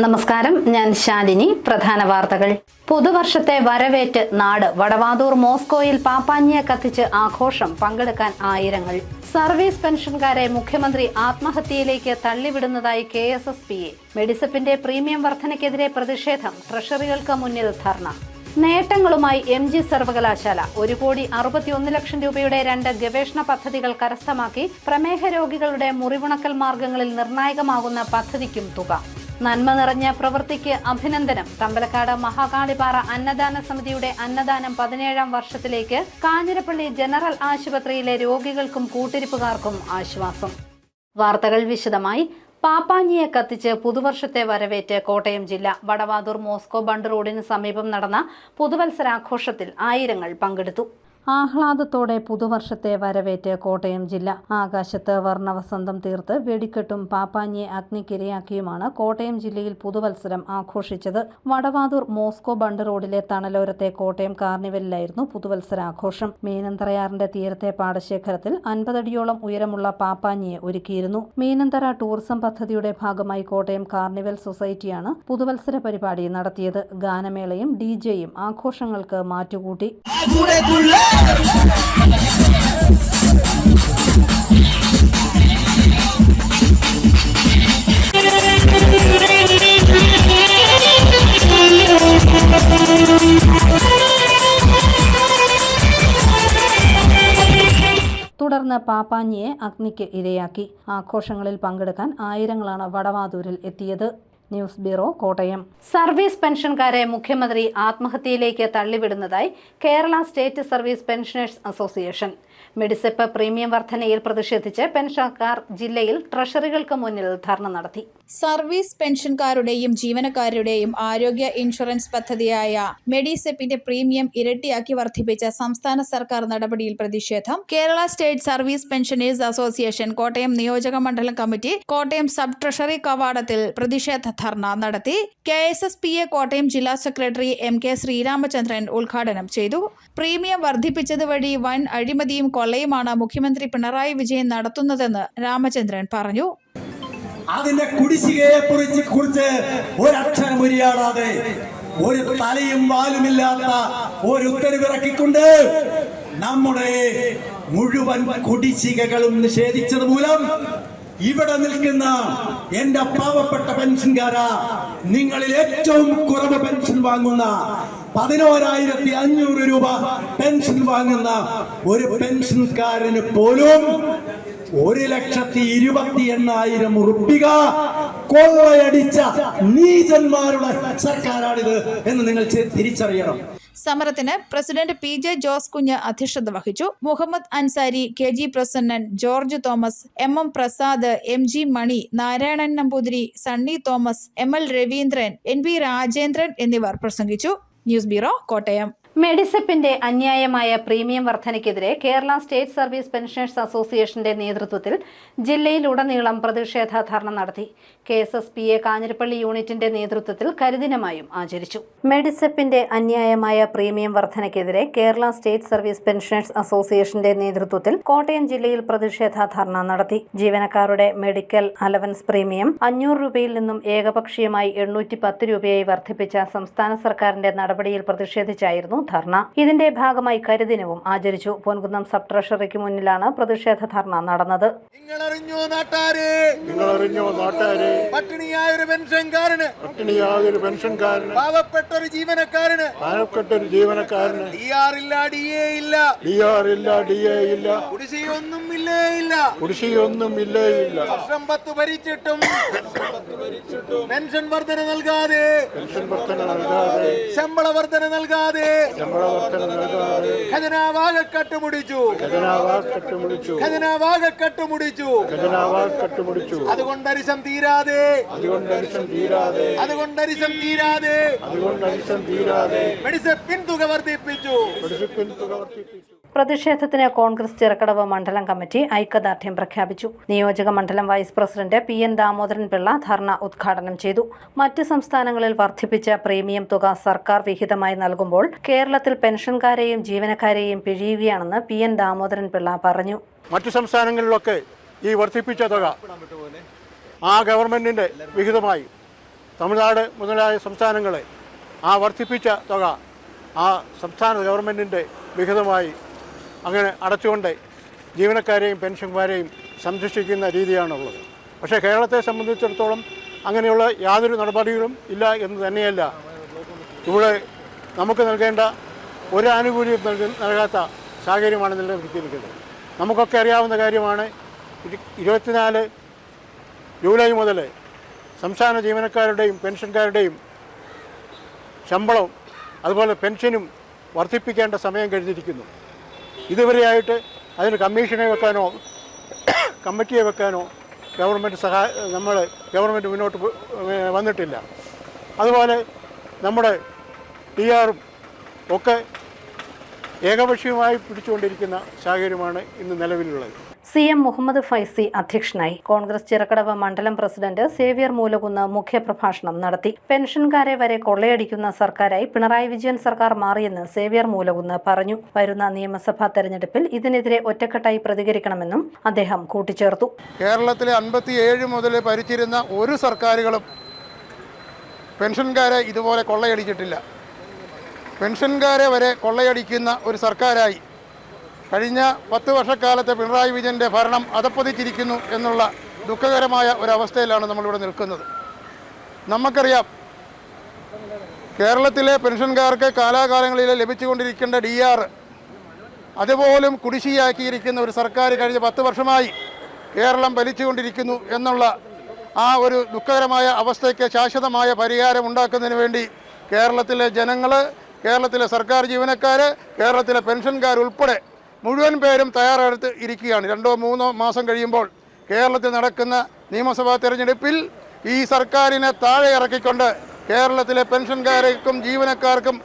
നമസ്കാരം, ഞാൻ ശാലിനി. പ്രധാന വാർത്തകൾ. പുതുവർഷത്തെ വരവേറ്റ് നാട്. വടവാതൂർ മോസ്കോയിൽ പാപ്പാഞ്ഞിയെ കത്തിച്ച് ആഘോഷം. പങ്കെടുക്കാൻ ആയിരങ്ങൾ. സർവീസ് പെൻഷൻകാരെ മുഖ്യമന്ത്രി ആത്മഹത്യയിലേക്ക് തള്ളിവിടുന്നതായി KSSPA. മെഡിസെപ്പിന്റെ പ്രീമിയം വർധനയ്ക്കെതിരെ പ്രതിഷേധം. ട്രഷറികൾക്ക് മുന്നിൽ ധർണ. നേട്ടങ്ങളുമായി MG സർവകലാശാല. 1,61,00,000 രൂപയുടെ 2 ഗവേഷണ പദ്ധതികൾ കരസ്ഥമാക്കി. പ്രമേഹ രോഗികളുടെ മുറിവുണക്കൽ മാർഗങ്ങളിൽ നിർണായകമാകുന്ന പദ്ധതിക്കും തുക. നന്മ നിറഞ്ഞ പ്രവൃത്തിക്ക് അഭിനന്ദനം. തമ്പലക്കാട് മഹാകാളിപ്പാറ അന്നദാന സമിതിയുടെ അന്നദാനം 17ാം വർഷത്തിലേക്ക്. കാഞ്ഞിരപ്പള്ളി ജനറൽ ആശുപത്രിയിലെ രോഗികൾക്കും കൂട്ടിരിപ്പുകാർക്കും ആശ്വാസം. വാർത്തകൾ വിശദമായി. പാപ്പാഞ്ഞിയെ കത്തിച്ച് പുതുവർഷത്തെ വരവേറ്റ് കോട്ടയം ജില്ല. വടവാതൂർ മോസ്കോ ബണ്ട് റോഡിന് സമീപം നടന്ന പുതുവത്സരാഘോഷത്തിൽ ആയിരങ്ങൾ പങ്കെടുത്തു. ആഹ്ലാദത്തോടെ പുതുവർഷത്തെ വരവേറ്റ് കോട്ടയം ജില്ല. ആകാശത്ത് വർണ്ണവസന്തം തീർത്ത് വെടിക്കെട്ടും പാപ്പാഞ്ഞിയെ അഗ്നിക്കിരയാക്കിയുമാണ് കോട്ടയം ജില്ലയിൽ പുതുവത്സരം ആഘോഷിച്ചത്. വടവാതൂർ മോസ്കോ ബണ്ട് റോഡിലെ തണലോരത്തെ കോട്ടയം കാർണിവലിലായിരുന്നു പുതുവത്സരാഘോഷം. മീനന്തറയാറിന്റെ തീരത്തെ പാടശേഖരത്തിൽ 50 അടിയോളം ഉയരമുള്ള പാപ്പാഞ്ഞിയെ ഒരുക്കിയിരുന്നു. മീനന്തറ ടൂറിസം പദ്ധതിയുടെ ഭാഗമായി കോട്ടയം കാർണിവൽ സൊസൈറ്റിയാണ് പുതുവത്സര പരിപാടി നടത്തിയത്. ഗാനമേളയും DJയും ആഘോഷങ്ങൾക്ക് മാറ്റുകൂട്ടി. തുടർന്ന് പാപ്പാഞ്ഞിയെ അഗ്നിക്ക് ഇരയാക്കി. ആഘോഷങ്ങളിൽ പങ്കെടുക്കാൻ ആയിരങ്ങളാണ് വടവാതൂരിൽ എത്തിയത്. News bureau, Kottayam. സർവീസ് പെൻഷൻകാരെ മുഖ്യമന്ത്രി ആത്മഹത്യയിലേക്ക് തള്ളിവിടുന്നതായി Kerala state service pensioners association. Medisep premium വർധനയിൽ പ്രതിഷേധിച്ച് പെൻഷൻകാർ ജില്ലയിൽ ട്രഷറികൾക്ക് മുന്നിൽ ധർണ നടത്തി. സർവീസ് പെൻഷൻകാരുടെയും ജീവനക്കാരുടെയും ആരോഗ്യ ഇൻഷുറൻസ് പദ്ധതിയായ മെഡിസെപ്പിന്റെ പ്രീമിയം ഇരട്ടിയാക്കി വർദ്ധിപ്പിച്ച സംസ്ഥാന സർക്കാർ നടപടിയിൽ പ്രതിഷേധം. Kerala state service pensioners association Kottayam നിയോജക മണ്ഡലം കമ്മിറ്റി കോട്ടയം സബ് ട്രഷറി കവാടത്തിൽ പ്രതിഷേധ ധർണ നടത്തി. KSSPA കോട്ടയം ജില്ലാ സെക്രട്ടറി MK ശ്രീരാമചന്ദ്രൻ ഉദ്ഘാടനം ചെയ്തു. പ്രീമിയം വർദ്ധിപ്പിച്ചത് വഴി വൻ അഴിമതിയും കൊള്ളയുമാണ് മുഖ്യമന്ത്രി പിണറായി വിജയൻ നടത്തുന്നതെന്ന് രാമചന്ദ്രൻ പറഞ്ഞു. അതിന്റെ കുടിശ്ശികയെ കുറിച്ച് ഒരക്ഷരം ഉരിയാടാതെ ഒരു തലയും വാലുമില്ലാത്ത ഒരു ഉത്തരവിറക്കിക്കൊണ്ട് നമ്മുടെ മുഴുവൻ കുടിശ്ശികകളും നിഷേധിച്ചത് മൂലം ഇവിടെ നിൽക്കുന്ന എന്റെ പാവപ്പെട്ട പെൻഷൻകാരാ, നിങ്ങളിൽ ഏറ്റവും കുറവ് പെൻഷൻ വാങ്ങുന്ന 11,500 രൂപ പെൻഷൻ വാങ്ങുന്ന ഒരു പെൻഷൻകാരന് പോലും 1,28,000 ഉറുപ്പിക കൊള്ളയടിച്ച നീചന്മാരുടെ സർക്കാരാണിത് എന്ന് നിങ്ങൾ തിരിച്ചറിയണം. സമരത്തിന് പ്രസിഡന്റ് PJ ജോസ് കുഞ്ഞ് അധ്യക്ഷത വഹിച്ചു. Muhammad Ansari, KG Prasannan, George Thomas, MM Prasad, MG Mani, Narayanan Namboothiri, Sunny Thomas, ML Raveendran, NB Rajendran എന്നിവർ പ്രസംഗിച്ചു. News bureau, Kottayam. മെഡിസെപ്പിന്റെ അന്യായമായ പ്രീമിയം വർധനയ്ക്കെതിരെ കേരള സ്റ്റേറ്റ് സർവീസ് പെൻഷനേഴ്സ് അസോസിയേഷന്റെ നേതൃത്വത്തിൽ ജില്ലയിലുടനീളം പ്രതിഷേധ ധർണ നടത്തി. KSSPA കാഞ്ഞിരപ്പള്ളി യൂണിറ്റിന്റെ നേതൃത്വത്തിൽ കരിദിനമായും ആചരിച്ചു. മെഡിസെപ്പിന്റെ അന്യായമായ പ്രീമിയം വർധനയ്ക്കെതിരെ കേരള സ്റ്റേറ്റ് സർവീസ് പെൻഷനേഴ്സ് അസോസിയേഷന്റെ നേതൃത്വത്തിൽ കോട്ടയം ജില്ലയിൽ പ്രതിഷേധ ധർണ നടത്തി. ജീവനക്കാരുടെ മെഡിക്കൽ അലവൻസ് പ്രീമിയം 500 രൂപയിൽ നിന്നും ഏകപക്ഷീയമായി 810 രൂപയായി വർദ്ധിപ്പിച്ച സംസ്ഥാന സർക്കാരിന്റെ നടപടിയിൽ പ്രതിഷേധിച്ചായിരുന്നു ധർണ. ഇതിന്റെ ഭാഗമായി കരിദിനവും ആചരിച്ചു. പൊൻകുന്നം സബ് ട്രഷറിക്ക് മുന്നിലാണ് പ്രതിഷേധ ധർണ നടന്നത്. പട്ടിണിയായ ഒരു പെൻഷൻകാരന്, പാവപ്പെട്ട ഒരു ജീവനക്കാരന് DR ഇല്ല, കുടിശ്ശികയൊന്നും ഇല്ലേ ഇല്ല. വർഷം 10 ഭരിച്ചിട്ടും പെൻഷൻ വർധന നൽകാതെ, ശമ്പള വർധന നൽകാതെ ഖജനാവാകെ കട്ടുമുടിച്ചു. അതുകൊണ്ടരിശം തീരാതെ മെഡിസെപ്പിൻ തുക വർദ്ധിപ്പിച്ചു. പ്രതിഷേധത്തിന് കോൺഗ്രസ് ചിറക്കടവ് മണ്ഡലം കമ്മിറ്റി ഐക്യദാർഢ്യം പ്രഖ്യാപിച്ചു. നിയോജക മണ്ഡലം vice president PN Damodaran Pillai ധർണ ഉദ്ഘാടനം ചെയ്തു. മറ്റ് സംസ്ഥാനങ്ങളിൽ വർദ്ധിപ്പിച്ച പ്രീമിയം തുക സർക്കാർ വിഹിതമായി നൽകുമ്പോൾ കേരളത്തിൽ പെൻഷൻകാരെയും ജീവനക്കാരെയും പിഴിയുകയാണെന്ന് PN ദാമോദരൻ പിള്ള പറഞ്ഞു. മറ്റു സംസ്ഥാനങ്ങളിലൊക്കെ ഈ വർദ്ധിപ്പിച്ച തുക ആ ഗവൺമെന്റിന്റെ വിഹിതമായി തമിഴ്നാട് മുതലായ സംസ്ഥാനങ്ങളെ ആ വർദ്ധിപ്പിച്ച തുക ആ സംസ്ഥാന ഗവൺമെൻറ്റിൻ്റെ വിഹിതമായി അങ്ങനെ അടച്ചുകൊണ്ട് ജീവനക്കാരെയും പെൻഷൻകാരെയും സംരക്ഷിക്കുന്ന രീതിയാണുള്ളത്. പക്ഷേ കേരളത്തെ സംബന്ധിച്ചിടത്തോളം അങ്ങനെയുള്ള യാതൊരു നടപടികളും ഇല്ല എന്ന് തന്നെയല്ല, ഇവിടെ നമുക്ക് നൽകേണ്ട ഒരു ആനുകൂല്യം നൽകാത്ത സാഹചര്യമാണ് നിലനിർത്തിയിരിക്കുന്നത്. നമുക്കൊക്കെ അറിയാവുന്ന കാര്യമാണ്, 24 ജൂലൈ മുതൽ സംസ്ഥാന ജീവനക്കാരുടെയും പെൻഷൻകാരുടെയും ശമ്പളവും അതുപോലെ പെൻഷനും വർദ്ധിപ്പിക്കേണ്ട സമയം കഴിഞ്ഞിരിക്കുന്നു. ഇതുവരെയായിട്ട് അതിന് കമ്മീഷനെ വെക്കാനോ കമ്മിറ്റിയെ വെക്കാനോ ഗവൺമെൻറ് മുന്നോട്ട് വന്നിട്ടില്ല. അതുപോലെ നമ്മുടെ TRഉം ഒക്കെ ഏകപക്ഷീയമായി പിടിച്ചുകൊണ്ടിരിക്കുന്ന സാഹചര്യമാണ് ഇന്ന് നിലവിലുള്ളത്. CM മുഹമ്മദ് ഫൈസി അധ്യക്ഷനായി. കോൺഗ്രസ് ചിറക്കടവ് മണ്ഡലം പ്രസിഡന്റ് സേവ്യർ മൂലകുന്ന് മുഖ്യപ്രഭാഷണം നടത്തി. പെൻഷൻകാരെ വരെ കൊള്ളയടിക്കുന്ന സർക്കാരായി പിണറായി വിജയൻ സർക്കാർ മാറിയെന്ന് സേവ്യർ മൂലകുന്ന് പറഞ്ഞു. വരുന്ന നിയമസഭാ തെരഞ്ഞെടുപ്പിൽ ഇതിനെതിരെ ഒറ്റക്കെട്ടായി പ്രതികരിക്കണമെന്നും അദ്ദേഹം കൂട്ടിച്ചേർത്തു. കേരളത്തിലെ 57 മുതൽ ഭരിച്ചിരുന്ന ഒരു സർക്കാരുകളും പെൻഷൻകാരെ ഇതുപോലെ കൊള്ളയടിച്ചിട്ടില്ല. പെൻഷൻകാരെ വരെ കൊള്ളയടിക്കുന്ന ഒരു സർക്കാരായി കഴിഞ്ഞ 10 വർഷക്കാലത്തെ പിണറായി വിജയൻ്റെ ഭരണം അധപ്പതിച്ചിരിക്കുന്നു എന്നുള്ള ദുഃഖകരമായ ഒരവസ്ഥയിലാണ് നമ്മളിവിടെ നിൽക്കുന്നത്. നമുക്കറിയാം, കേരളത്തിലെ പെൻഷൻകാർക്ക് കാലാകാലങ്ങളിൽ ലഭിച്ചുകൊണ്ടിരിക്കേണ്ട DR അതുപോലും കുടിശ്ശികയാക്കിയിരിക്കുന്ന ഒരു സർക്കാർ കഴിഞ്ഞ 10 വർഷമായി കേരളം ഭരിച്ചുകൊണ്ടിരിക്കുന്നു എന്നുള്ള ആ ഒരു ദുഃഖകരമായ അവസ്ഥയ്ക്ക് ശാശ്വതമായ പരിഹാരം ഉണ്ടാക്കുന്നതിന് വേണ്ടി കേരളത്തിലെ ജനങ്ങൾ, കേരളത്തിലെ സർക്കാർ ജീവനക്കാർ, കേരളത്തിലെ പെൻഷൻകാരുൾപ്പെടെ മുഴുവൻ പേരും തയ്യാറെടുത്ത് ഇരിക്കുകയാണ്. 2-3 മാസം കഴിയുമ്പോൾ കേരളത്തിൽ നടക്കുന്ന നിയമസഭാ തെരഞ്ഞെടുപ്പിൽ ഈ സർക്കാരിനെ താഴെ ഇറക്കിക്കൊണ്ട് കേരളത്തിലെ പെൻഷൻകാർക്കും ജീവനക്കാർക്കും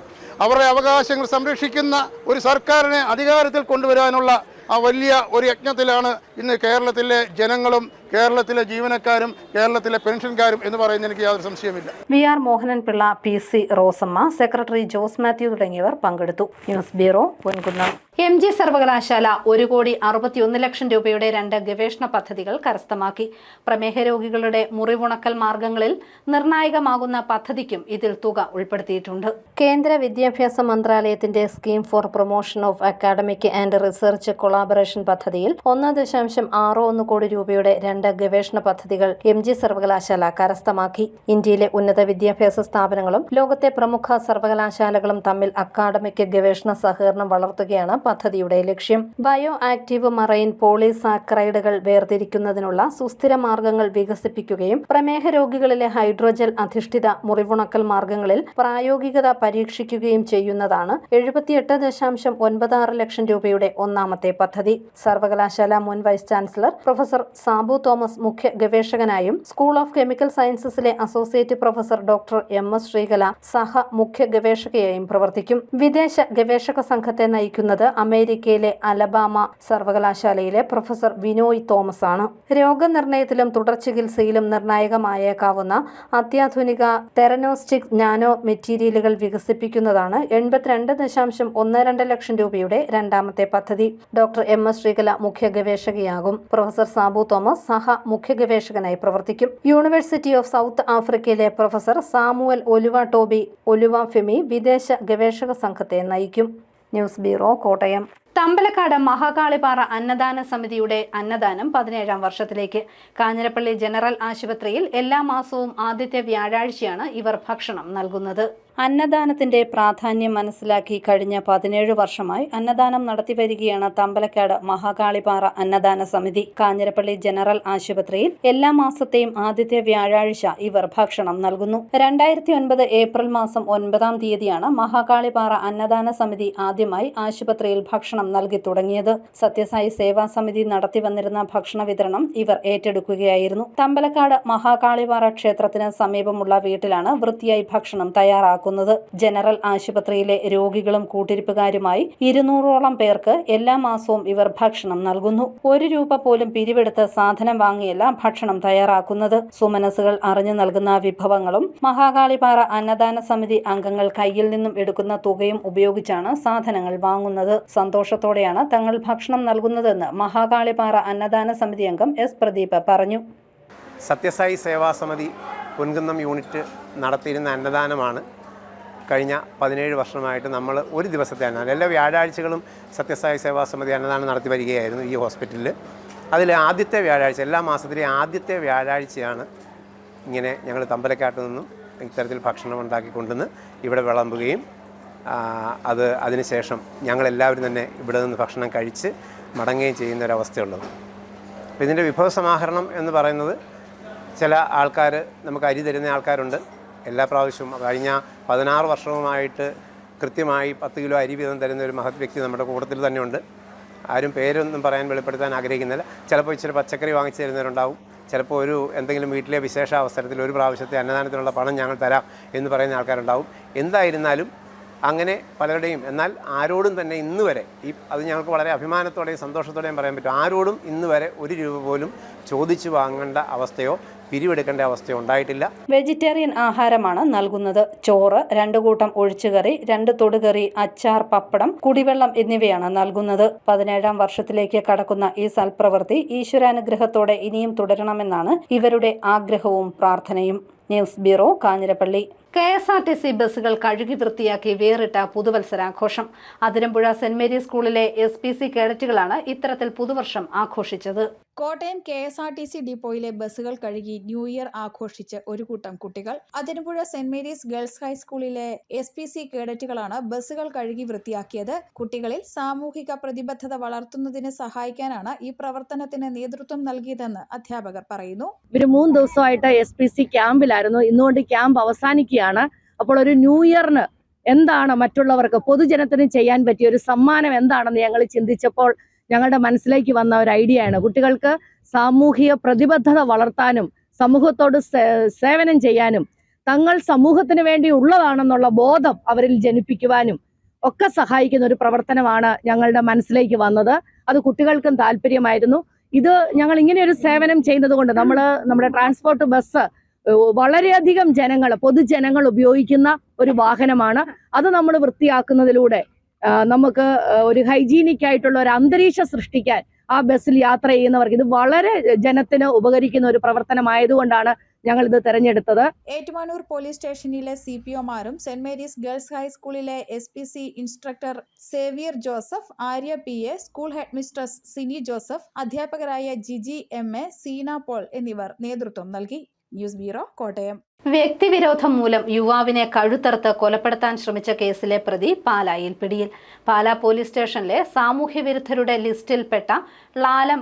അവരുടെ അവകാശങ്ങൾ സംരക്ഷിക്കുന്ന ഒരു സർക്കാരിനെ അധികാരത്തിൽ കൊണ്ടുവരാനുള്ള ആ വലിയ ഒരു യജ്ഞത്തിലാണ് ഇന്ന് കേരളത്തിലെ ജനങ്ങളും കേരളത്തിലെ ജീവനക്കാരും കേരളത്തിലെ പെൻഷൻകാരും എന്ന് പറയുന്നത് എനിക്ക് യാതൊരു സംശയമില്ല. VR Mohanan Pillai, PC Rosamma, secretary Jose Mathew തുടങ്ങിയവർ പങ്കെടുത്തു. News bureau, Ponkunnam. MG സർവകലാശാല 1,61 ലക്ഷം രൂപയുടെ 2 ഗവേഷണ പദ്ധതികൾ കരസ്ഥമാക്കി. പ്രമേഹ രോഗികളുടെ മുറിവുണക്കൽ മാർഗങ്ങളിൽ നിർണായകമാകുന്ന പദ്ധതിക്കും ഇതിൽ തുക ഉൾപ്പെടുത്തിയിട്ടുണ്ട്. കേന്ദ്ര വിദ്യാഭ്യാസ മന്ത്രാലയത്തിന്റെ scheme for promotion of academic and research collaboration പദ്ധതിയിൽ 1.61 കോടി രൂപയുടെ 2 ഗവേഷണ പദ്ധതികൾ MG സർവകലാശാല കരസ്ഥമാക്കി. ഇന്ത്യയിലെ ഉന്നത വിദ്യാഭ്യാസ സ്ഥാപനങ്ങളും ലോകത്തെ പ്രമുഖ സർവകലാശാലകളും തമ്മിൽ അക്കാഡമിക് ഗവേഷണ സഹകരണം വളർത്തുകയാണ് പദ്ധതിയുടെ ലക്ഷ്യം. ബയോ ആക്റ്റീവ് മറൈൻ പോളിസാക്കറൈഡുകൾ വേർതിരിക്കുന്നതിനുള്ള സുസ്ഥിര മാർഗങ്ങൾ വികസിപ്പിക്കുകയും പ്രമേഹ രോഗികളിലെ ഹൈഡ്രോജൽ അധിഷ്ഠിത മുറിവുണക്കൽ മാർഗങ്ങളിൽ പ്രായോഗികത പരീക്ഷിക്കുകയും ചെയ്യുന്നതാണ് 78.96 ലക്ഷം രൂപയുടെ ഒന്നാമത്തെ പദ്ധതി. സർവകലാശാല മുൻ vice chancellor professor Sabu Thomas മുഖ്യ ഗവേഷകനായും സ്കൂൾ ഓഫ് കെമിക്കൽ സയൻസസിലെ associate professor doctor MS Sreekala സഹ മുഖ്യ ഗവേഷകയായും പ്രവർത്തിക്കും. വിദേശ ഗവേഷക സംഘത്തെ നയിക്കുന്നത് അമേരിക്കയിലെ അലബാമ സർവകലാശാലയിലെ പ്രൊഫസർ വിനോയ് തോമസ് ആണ്. രോഗനിർണയത്തിലും തുടർ ചികിത്സയിലും നിർണായകമായേക്കാവുന്ന അത്യാധുനിക തെറനോസ്റ്റിക് നാനോ മെറ്റീരിയലുകൾ വികസിപ്പിക്കുന്നതാണ് 82.12 ലക്ഷം രൂപയുടെ രണ്ടാമത്തെ പദ്ധതി. ഡോക്ടർ MS ശ്രീകല മുഖ്യ ഗവേഷകയാകും. പ്രൊഫസർ സാബു തോമസ് സഹ മുഖ്യ ഗവേഷകനായി പ്രവർത്തിക്കും. യൂണിവേഴ്സിറ്റി ഓഫ് സൗത്ത് ആഫ്രിക്കയിലെ professor Samuel Oluwatobi Oluwafemi വിദേശ ഗവേഷക സംഘത്തെ നയിക്കും. News bureau, Kottayam. തമ്പലക്കാട് മഹാകാളിപ്പാറ അന്നദാന സമിതിയുടെ അന്നദാനം 17ാം വർഷത്തിലേക്ക്. കാഞ്ഞിരപ്പള്ളി ജനറൽ ആശുപത്രിയിൽ എല്ലാ മാസവും ആദ്യത്തെ വ്യാഴാഴ്ചയാണ് ഇവർ ഭക്ഷണം നൽകുന്നത്. അന്നദാനത്തിന്റെ പ്രാധാന്യം മനസ്സിലാക്കി കഴിഞ്ഞ 17 വർഷമായി അന്നദാനം നടത്തിവരികയാണ് തമ്പലക്കാട് മഹാകാളിപ്പാറ അന്നദാന സമിതി. കാഞ്ഞിരപ്പള്ളി ജനറൽ ആശുപത്രിയിൽ എല്ലാ മാസത്തെയും ആദ്യത്തെ വ്യാഴാഴ്ച ഇവർ ഭക്ഷണം നൽകുന്നു. 2009 ഏപ്രിൽ മാസം 9-ാം തീയതിയാണ് മഹാകാളിപ്പാറ അന്നദാന സമിതി ആദ്യമായി ആശുപത്രിയിൽ ഭക്ഷണം നൽകി തുടങ്ങിയത്. സത്യസായി സേവാ സമിതി നടത്തിവന്നിരുന്ന ഭക്ഷണ വിതരണം ഇവർ ഏറ്റെടുക്കുകയായിരുന്നു. തമ്പലക്കാട് മഹാകാളിപ്പാറ ക്ഷേത്രത്തിന് സമീപമുള്ള വീട്ടിലാണ് വൃത്തിയായി ഭക്ഷണം തയ്യാറാക്കുന്നത്. ജനറൽ ആശുപത്രിയിലെ രോഗികളും കൂട്ടിരിപ്പുകാരുമായി 200ഓളം പേർക്ക് എല്ലാ മാസവും ഇവർ ഭക്ഷണം നൽകുന്നു. 1 രൂപ പോലും പിരിവെടുത്ത് സാധനം വാങ്ങിയല്ല ഭക്ഷണം തയ്യാറാക്കുന്നത്. സുമനസുകൾ അറിഞ്ഞു നൽകുന്ന വിഭവങ്ങളും മഹാകാളിപ്പാറ അന്നദാന സമിതി അംഗങ്ങൾ കയ്യിൽ നിന്നും എടുക്കുന്ന തുകയും ഉപയോഗിച്ചാണ് സാധനങ്ങൾ വാങ്ങുന്നത്. സന്തോഷത്തോടെയാണ് തങ്ങൾ ഭക്ഷണം നൽകുന്നതെന്ന് മഹാകാളിപ്പാറ അന്നദാന സമിതി അംഗം S പ്രദീപ് പറഞ്ഞു. സത്യസായി സേവാ സമിതി പൊൻകുന്നം യൂണിറ്റ് നടത്തിയിരുന്ന അന്നദാനമാണ് കഴിഞ്ഞ 17 വർഷമായിട്ട് നമ്മൾ ഒരു ദിവസത്തെ അന്നദാനം. എല്ലാ വ്യാഴാഴ്ചകളും സത്യസായി സേവാ സമിതി അന്നദാനം നടത്തി വരികയായിരുന്നു ഈ ഹോസ്പിറ്റലിൽ. അതിൽ ആദ്യത്തെ വ്യാഴാഴ്ച, എല്ലാ മാസത്തിലെ ആദ്യത്തെ വ്യാഴാഴ്ചയാണ് ഇങ്ങനെ ഞങ്ങൾ തമ്പലക്കാട്ട് നിന്നും ഇത്തരത്തിൽ ഭക്ഷണം ഉണ്ടാക്കി കൊണ്ടുവന്ന് ഇവിടെ വിളമ്പുകയും അതിനുശേഷം ഞങ്ങളെല്ലാവരും തന്നെ ഇവിടെ നിന്ന് ഭക്ഷണം കഴിച്ച് മടങ്ങുകയും ചെയ്യുന്ന ഒരവസ്ഥയുള്ളത്. അപ്പോൾ ഇതിൻ്റെ വിഭവസമാഹരണം എന്ന് പറയുന്നത് ചില ആൾക്കാർ നമുക്ക് അരി തരുന്ന ആൾക്കാരുണ്ട്. എല്ലാ പ്രാവശ്യവും കഴിഞ്ഞ 16 വർഷവുമായിട്ട് കൃത്യമായി 10 കിലോ അരി വീതം തരുന്ന ഒരു മഹത് വ്യക്തി നമ്മുടെ കൂട്ടത്തിൽ തന്നെയുണ്ട്. ആരും പേരൊന്നും വെളിപ്പെടുത്താൻ ആഗ്രഹിക്കുന്നില്ല. ചിലപ്പോൾ ഇച്ചിരി പച്ചക്കറി വാങ്ങിച്ചു തരുന്നവരുണ്ടാവും. ചിലപ്പോൾ എന്തെങ്കിലും വീട്ടിലെ വിശേഷ അവസരത്തിൽ ഒരു പ്രാവശ്യത്തെ അന്നദാനത്തിനുള്ള പണം ഞങ്ങൾ തരാം എന്ന് പറയുന്ന ആൾക്കാരുണ്ടാവും. എന്തായിരുന്നാലും അങ്ങനെ പലരുടെയും, എന്നാൽ ആരോടും തന്നെ ഇന്ന് വരെ അത് ഞങ്ങൾക്ക് വളരെ അഭിമാനത്തോടെയും സന്തോഷത്തോടെയും പറയാൻ പറ്റും, ആരോടും ഇന്ന് വരെ 1 രൂപ പോലും ചോദിച്ചു വാങ്ങേണ്ട അവസ്ഥയോ പിരിവെടുക്കേണ്ട അവസ്ഥയോ ഉണ്ടായിട്ടില്ല. വെജിറ്റേറിയൻ ആഹാരമാണ് നൽകുന്നത്. ചോറ്, 2 കൂട്ടം ഒഴിച്ചുകറി, 2 തൊടുകറി, അച്ചാർ, പപ്പടം, കുടിവെള്ളം എന്നിവയാണ് നൽകുന്നത്. 17ാം വർഷത്തിലേക്ക് കടക്കുന്ന ഈ സൽപ്രവൃത്തി ഈശ്വരാനുഗ്രഹത്തോടെ ഇനിയും തുടരണമെന്നാണ് ഇവരുടെ ആഗ്രഹവും പ്രാർത്ഥനയും. News bureau, Kanjirappally. KSRTC ബസ്സുകൾ കഴുകി വൃത്തിയാക്കി വേറിട്ട പുതുവത്സരാഘോഷം. അതിരമ്പുഴ സെന്റ് മേരീസ് സ്കൂളിലെ SPC കേഡറ്റുകളാണ് ഇത്തരത്തിൽ പുതുവർഷം ആഘോഷിച്ചത്. കോട്ടയം KSRTC ഡിപ്പോയിലെ ബസ്സുകൾ കഴുകി ന്യൂ ഇയർ ആഘോഷിച്ച് ഒരു കൂട്ടം കുട്ടികൾ. അതിരമ്പുഴ സെന്റ് മേരീസ് ഗേൾസ് ഹൈസ്കൂളിലെ SPC കേഡറ്റുകളാണ് ബസ്സുകൾ കഴുകി വൃത്തിയാക്കിയത്. കുട്ടികളിൽ സാമൂഹിക പ്രതിബദ്ധത വളർത്തുന്നതിന് സഹായിക്കാനാണ് ഈ പ്രവർത്തനത്തിന് നേതൃത്വം നൽകിയതെന്ന് അധ്യാപകർ പറയുന്നു. ഇവര് 3 ദിവസമായിട്ട് SPC ക്യാമ്പിലായിരുന്നു. ഇന്നുകൊണ്ട് ക്യാമ്പ് അവസാനിക്കുകയാണ്. അപ്പോൾ ഒരു ന്യൂ ഇയറിന് എന്താണ് മറ്റുള്ളവർക്ക്, പൊതുജനത്തിന് ചെയ്യാൻ പറ്റിയ ഒരു സമ്മാനം എന്താണെന്ന് ഞങ്ങൾ ചിന്തിച്ചപ്പോൾ ഞങ്ങളുടെ മനസ്സിലേക്ക് വന്ന ഒരു ഐഡിയയാണ് കുട്ടികൾക്ക് സാമൂഹിക പ്രതിബദ്ധത വളർത്താനും സമൂഹത്തോട് സേവനം ചെയ്യാനും തങ്ങൾ സമൂഹത്തിന് വേണ്ടി ഉള്ളതാണെന്നുള്ള ബോധം അവരിൽ ജനിപ്പിക്കുവാനും ഒക്കെ സഹായിക്കുന്ന ഒരു പ്രവർത്തനമാണ് ഞങ്ങളുടെ മനസ്സിലേക്ക് വന്നത്. അത് കുട്ടികൾക്കും താല്പര്യമായിരുന്നു. ഇത് ഞങ്ങൾ ഇങ്ങനെ ഒരു സേവനം ചെയ്യുന്നത് കൊണ്ട് നമ്മുടെ ട്രാൻസ്പോർട്ട് ബസ് വളരെയധികം പൊതുജനങ്ങൾ ഉപയോഗിക്കുന്ന ഒരു വാഹനമാണ്. അത് നമ്മൾ വൃത്തിയാക്കുന്നതിലൂടെ നമുക്ക് ഒരു ഹൈജീനിക് ആയിട്ടുള്ള ഒരു അന്തരീക്ഷം സൃഷ്ടിക്കാൻ ആ ബസ്സിൽ യാത്ര ചെയ്യുന്നവർക്ക് ഇത് വളരെ ജനത്തിന് ഉപകരിക്കുന്ന ഒരു പ്രവർത്തനമായതുകൊണ്ടാണ് ഞങ്ങൾ ഇത് തെരഞ്ഞെടുത്തത്. ഏറ്റുമാനൂർ പോലീസ് സ്റ്റേഷനിലെ CPOമാരും സെന്റ് മേരീസ് ഗേൾസ് ഹൈസ്കൂളിലെ SPC instructor Xavier Joseph, Arya PA, school headmistress Sini Joseph, അധ്യാപകരായ ജിജി MA, സീന പോൾ എന്നിവർ നേതൃത്വം നൽകി. News bureau, Kottayam. വ്യക്തിവിരോധം മൂലം യുവാവിനെ കഴുത്തറുത്ത് കൊലപ്പെടുത്താൻ ശ്രമിച്ച കേസിലെ പ്രതി പാലായിൽ പിടിയിൽ. പാലാ പോലീസ് സ്റ്റേഷനിലെ സാമൂഹ്യവിരുദ്ധരുടെ ലിസ്റ്റിൽപ്പെട്ട ലാലം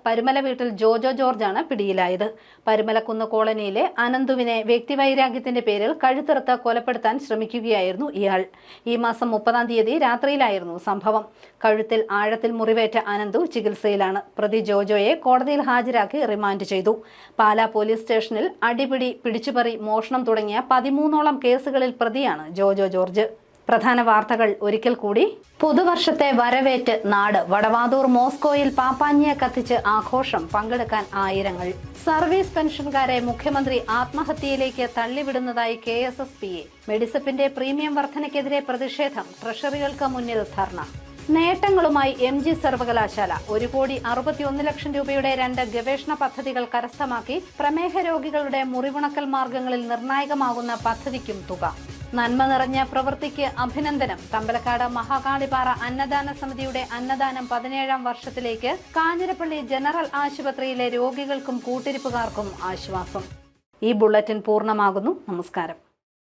പരുമല വീട്ടിൽ ജോജോ ജോർജാണ് പിടിയിലായത്. പരുമലക്കുന്ന് കോളനിയിലെ അനന്തുവിനെ വ്യക്തിവൈരാഗ്യത്തിന്റെ പേരിൽ കഴുത്തറുത്ത് കൊലപ്പെടുത്താൻ ശ്രമിക്കുകയായിരുന്നു ഇയാൾ. ഈ മാസം 30-ാം തീയതി രാത്രിയിലായിരുന്നു സംഭവം. കഴുത്തിൽ ആഴത്തിൽ മുറിവേറ്റ അനന്തു ചികിത്സയിലാണ്. പ്രതി ജോജോയെ കോടതിയിൽ ഹാജരാക്കി റിമാൻഡ് ചെയ്തു. പാലാ പോലീസ് സ്റ്റേഷനിൽ അടിപിടി, പിടിച്ചുപറി, മോഷണം തുടങ്ങിയ 13ഓളം കേസുകളിൽ പ്രതിയാണ് ജോജോ ജോർജ്. പ്രധാന വാർത്തകൾ ഒരിക്കൽ കൂടി. പുതുവർഷത്തെ വരവേറ്റ് നാട്. വടവാതൂർ മോസ്കോയിൽ പാപ്പാഞ്ഞിയെ കത്തിച്ച് ആഘോഷം. പങ്കെടുക്കാൻ ആയിരങ്ങൾ. സർവീസ് പെൻഷൻകാരെ മുഖ്യമന്ത്രി ആത്മഹത്യയിലേക്ക് തള്ളിവിടുന്നതായി KSSPA. മെഡിസെപ്പിന്റെ പ്രീമിയം വർധനയ്ക്കെതിരെ പ്രതിഷേധം. ട്രഷറികൾക്ക് മുന്നിൽ ധർണ. നേട്ടങ്ങളുമായി MG സർവകലാശാല. 1,61 ലക്ഷം രൂപയുടെ 2 ഗവേഷണ പദ്ധതികൾ കരസ്ഥമാക്കി. പ്രമേഹ രോഗികളുടെ മുറിവുണക്കൽ മാർഗങ്ങളിൽ നിർണായകമാകുന്ന പദ്ധതിക്കും തുക. നന്മ നിറഞ്ഞ പ്രവൃത്തിക്ക് അഭിനന്ദനം. തമ്പലക്കാട് മഹാകാളിപ്പാറ അന്നദാന സമിതിയുടെ അന്നദാനം 17ാം വർഷത്തിലേക്ക്. കാഞ്ഞിരപ്പള്ളി ജനറൽ ആശുപത്രിയിലെ രോഗികൾക്കും കൂട്ടിരിപ്പുകാർക്കും ആശ്വാസം. ഈ ബുള്ളറ്റിൻ പൂർണ്ണമാകുന്നു. നമസ്കാരം.